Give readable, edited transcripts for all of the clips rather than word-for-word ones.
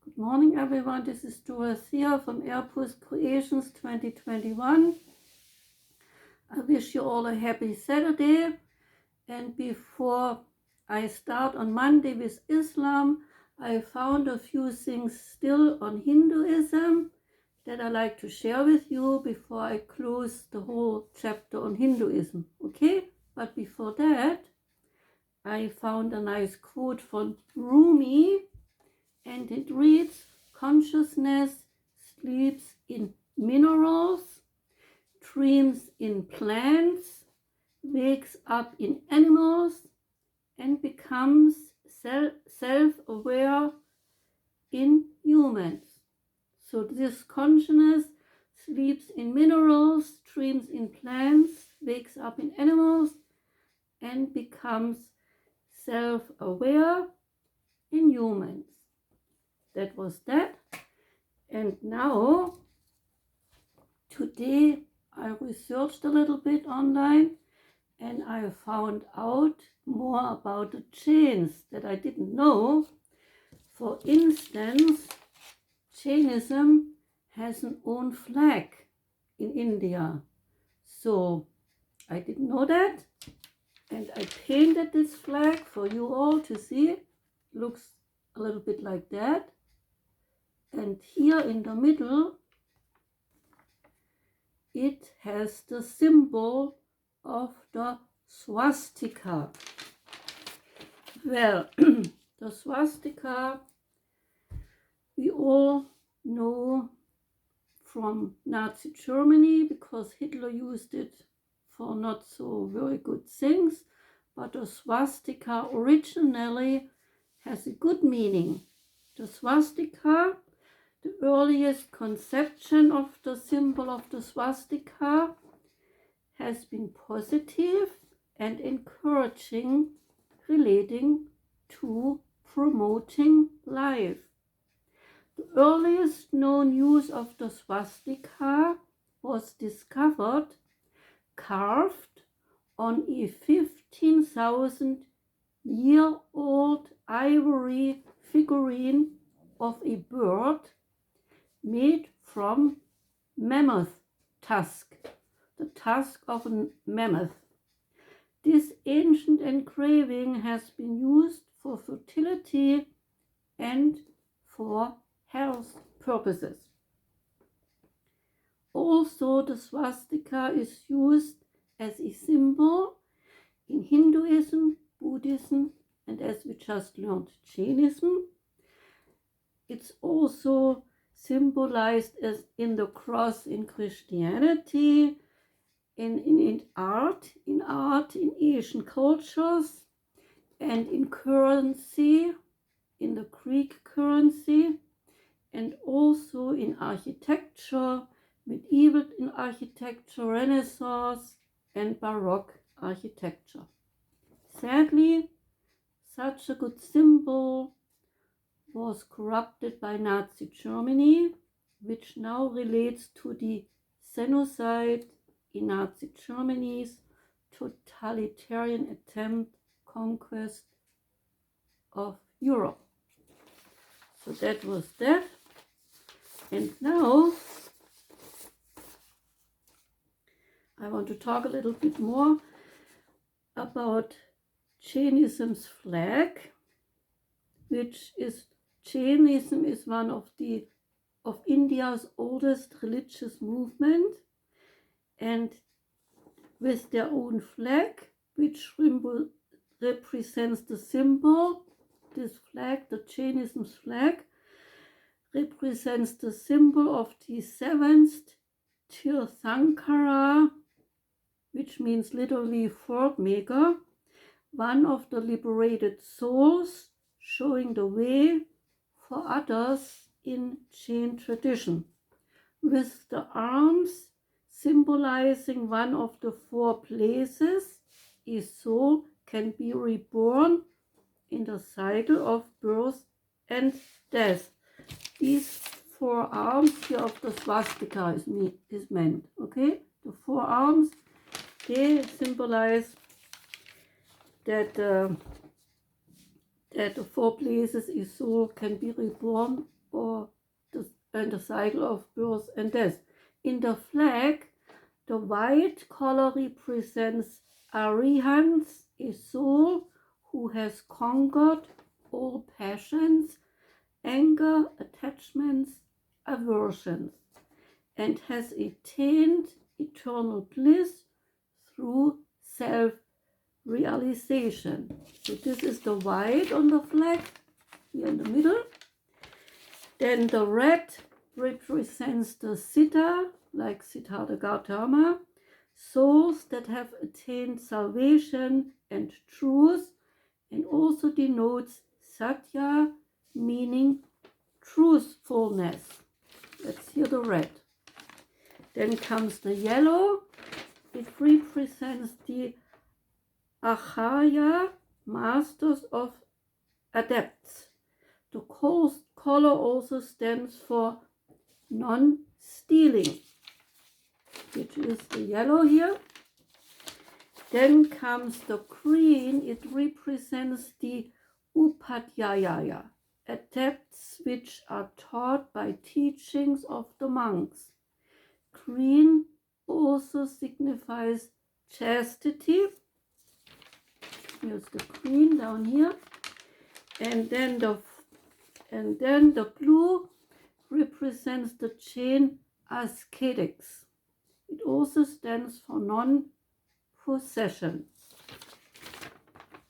Good morning, everyone. This is Dorothea from Airpost Creations 2021. I wish you all a happy Saturday. And before I start on Monday with Islam, I found a few things still on Hinduism that I like to share with you before I close the whole chapter on Hinduism. Okay? But before that, I found a nice quote from Rumi, and it reads, "Consciousness sleeps in minerals, dreams in plants, wakes up in animals, and becomes self-aware in humans." So this consciousness sleeps in minerals, dreams in plants, wakes up in animals, and becomes self-aware in humans. That was that. And now, today I researched a little bit online and I found out more about the Jains that I didn't know. For instance, Jainism has an own flag in India. So I didn't know that. And I painted this flag for you all to see. It looks a little bit like that. And here in the middle, it has the symbol of the swastika. Well, the swastika we all know from Nazi Germany because Hitler used it for not so very good things. But the swastika originally has a good meaning. The swastika, the earliest conception of the symbol of the swastika, has been positive and encouraging, relating to promoting life. The earliest known use of the swastika was discovered carved on a 15,000-year-old ivory figurine of a bird made from mammoth tusk, the tusk of a mammoth. This ancient engraving has been used for fertility and for health purposes. Also, the swastika is used as a symbol in Hinduism, Buddhism, and as we just learned, Jainism. It's also symbolized as in the cross in Christianity, in art, in Asian cultures, and in currency, in the Greek currency, and also in architecture, medieval in architecture, Renaissance, and Baroque architecture. Sadly, such a good symbol was corrupted by Nazi Germany, which now relates to the genocide in Nazi Germany's totalitarian attempt conquest of Europe. So that was that. And now I want to talk a little bit more about Jainism's flag, which is Jainism is one of India's oldest religious movement, and with their own flag, which represents the symbol. This flag, the Jainism's flag, represents the symbol of the seventh Tirthankara, which means literally fort maker, one of the liberated souls, showing the way for others in Jain tradition, with the arms symbolizing one of the four places a soul can be reborn in the cycle of birth and death. These four arms here of the swastika is meant, okay? The four arms, they symbolize that, that the four places a soul can be reborn and the cycle of birth and death. In the flag, the white color represents Arihants, a soul who has conquered all passions, anger, attachments, aversions, and has attained eternal bliss through self-realization. So this is the white on the flag, here in the middle. Then the red represents the Siddha, like Siddhartha Gautama, souls that have attained salvation and truth, and also denotes Satya, meaning truthfulness. That's here the red. Then comes the yellow. It represents the Acharya, masters of adepts. The color also stands for non-stealing, which is the yellow here. Then comes the green. It represents the Upadhyaya, adepts which are taught by teachings of the monks. Green also signifies chastity. Here's the green down here. And then the blue represents the Jain ascetics. It also stands for non-possession.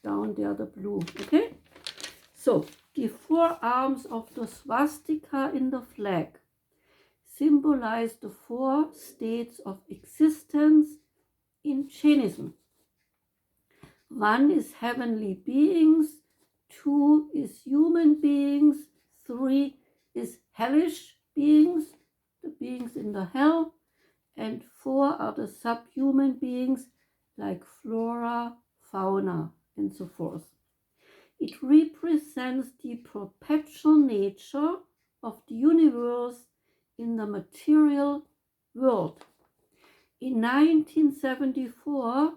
Down there the blue, okay? So, the four arms of the swastika in the flag symbolize the four states of existence in Jainism. 1 is heavenly beings, 2 is human beings, 3 is hellish beings, the beings in the hell, and 4 are the subhuman beings like flora, fauna, and so forth. It represents the perpetual nature of the universe in the material world. In 1974,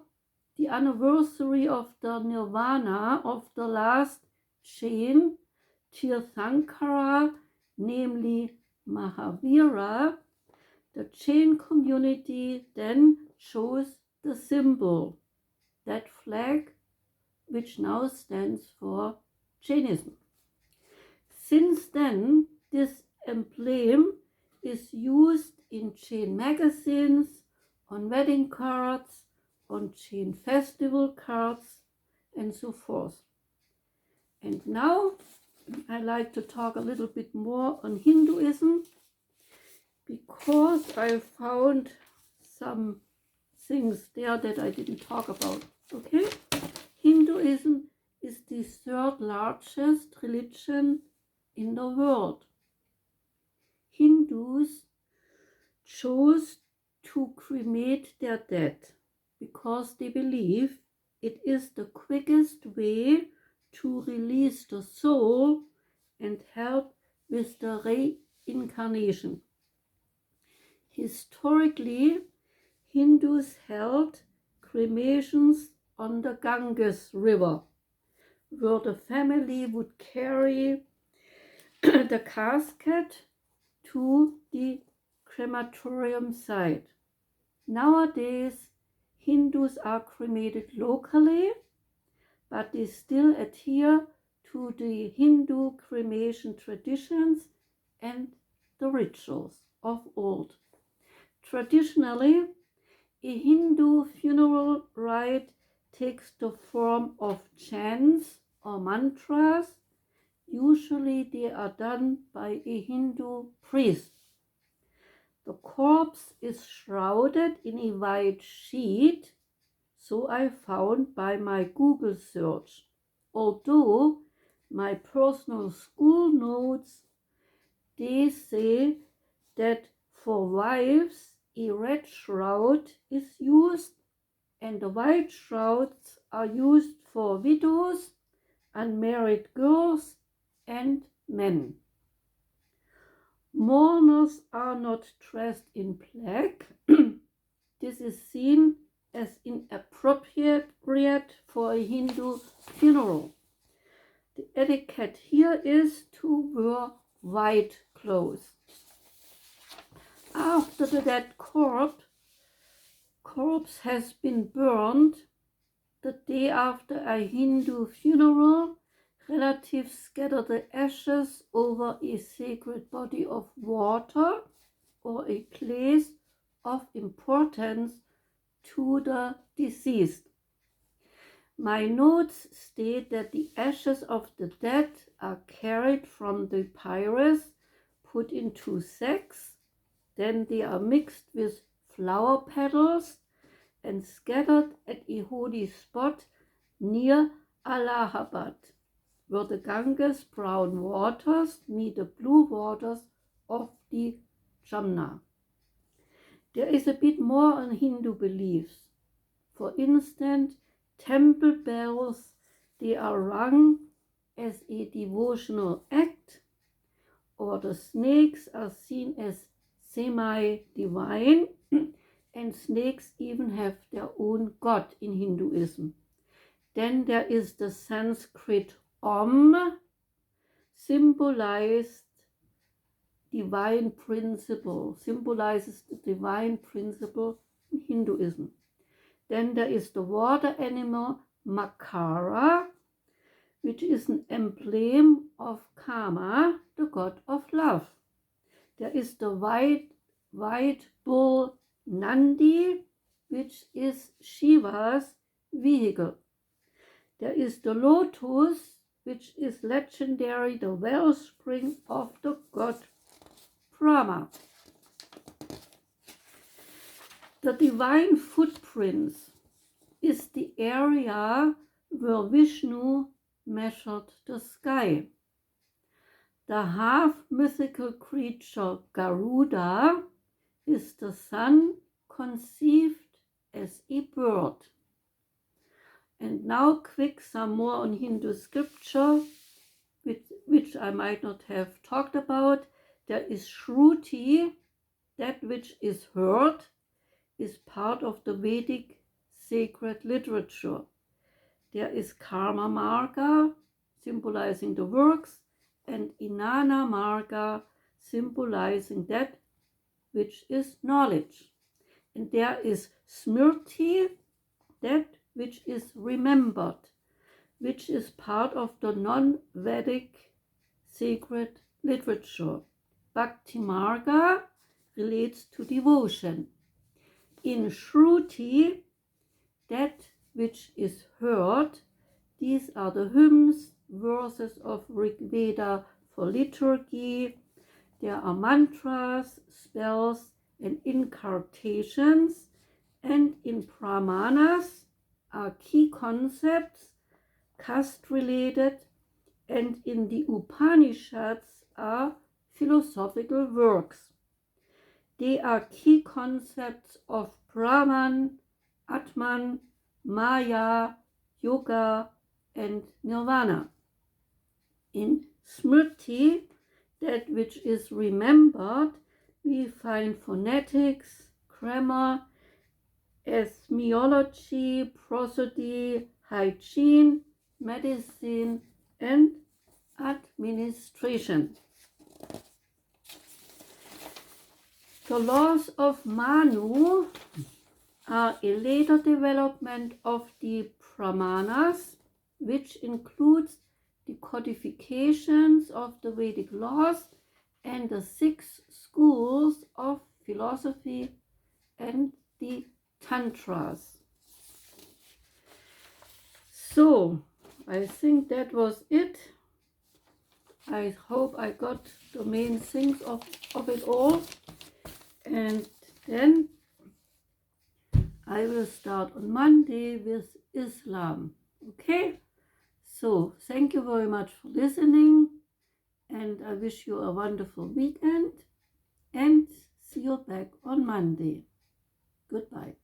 the anniversary of the nirvana of the last Jain Tirthankara, namely Mahavira, the Jain community then chose the symbol, that flag, which now stands for Jainism. Since then, this emblem is used in Jain magazines, on wedding cards, on Jain festival cards, and so forth. And now I like to talk a little bit more on Hinduism, because I found some things there that I didn't talk about. Okay? Hinduism is the third largest religion in the world. Hindus chose to cremate their dead because they believe it is the quickest way to release the soul and help with the reincarnation. Historically, Hindus held cremations on the Ganges River, where the family would carry the casket to the crematorium site. Nowadays, Hindus are cremated locally, but they still adhere to the Hindu cremation traditions and the rituals of old. Traditionally, a Hindu funeral rite takes the form of chants or mantras. Usually they are done by a Hindu priest. The corpse is shrouded in a white sheet, so I found by my Google search. Although my personal school notes, they say that for wives a red shroud is used, and the white shrouds are used for widows, unmarried girls, and men. Mourners are not dressed in black. This is seen as inappropriate for a Hindu funeral. The etiquette here is to wear white clothes. After the dead corpse has been burned, the day after a Hindu funeral, relatives scatter the ashes over a sacred body of water or a place of importance to the deceased. My notes state that the ashes of the dead are carried from the pyres, put into sacks, then they are mixed with flower petals and scattered at a holy spot near Allahabad, where the Ganges brown waters meet the blue waters of the Jamna. There is a bit more on Hindu beliefs. For instance, temple bells, they are rung as a devotional act, or the snakes are seen as semi-divine, and snakes even have their own god in Hinduism. Then there is the Sanskrit Om, symbolizes the divine principle in Hinduism. Then there is the water animal Makara, which is an emblem of Kama, the god of love. There is the white bull Nandi, which is Shiva's vehicle. There is the lotus, which is legendary, the wellspring of the god Brahma. The divine footprints is the area where Vishnu measured the sky. The half-mythical creature Garuda is the sun conceived as a bird. And now some more on Hindu scripture, which I might not have talked about. There is Shruti, that which is heard, is part of the Vedic sacred literature. There is Karma Marga, symbolizing the works, and Inana Marga, symbolizing that which is knowledge. And there is Smriti, that which is remembered, which is part of the non-Vedic sacred literature. Bhakti Marga relates to devotion. In Shruti, that which is heard, these are the hymns, verses of Rig Veda for liturgy. There are mantras, spells, and incantations, and in Brahmanas are key concepts, caste-related, and in the Upanishads are philosophical works. They are key concepts of Brahman, Atman, Maya, Yoga, and Nirvana. In Smriti, that which is remembered, we find phonetics, grammar, ethnology, prosody, hygiene, medicine, and administration. The laws of Manu are a later development of the Brahmanas, which includes the codifications of the Vedic laws and the 6 schools of philosophy and the Tantras. So, I think that was it. I hope I got the main things of it all. And then I will start on Monday with Islam. Okay? So, thank you very much for listening, and I wish you a wonderful weekend, and see you back on Monday. Goodbye.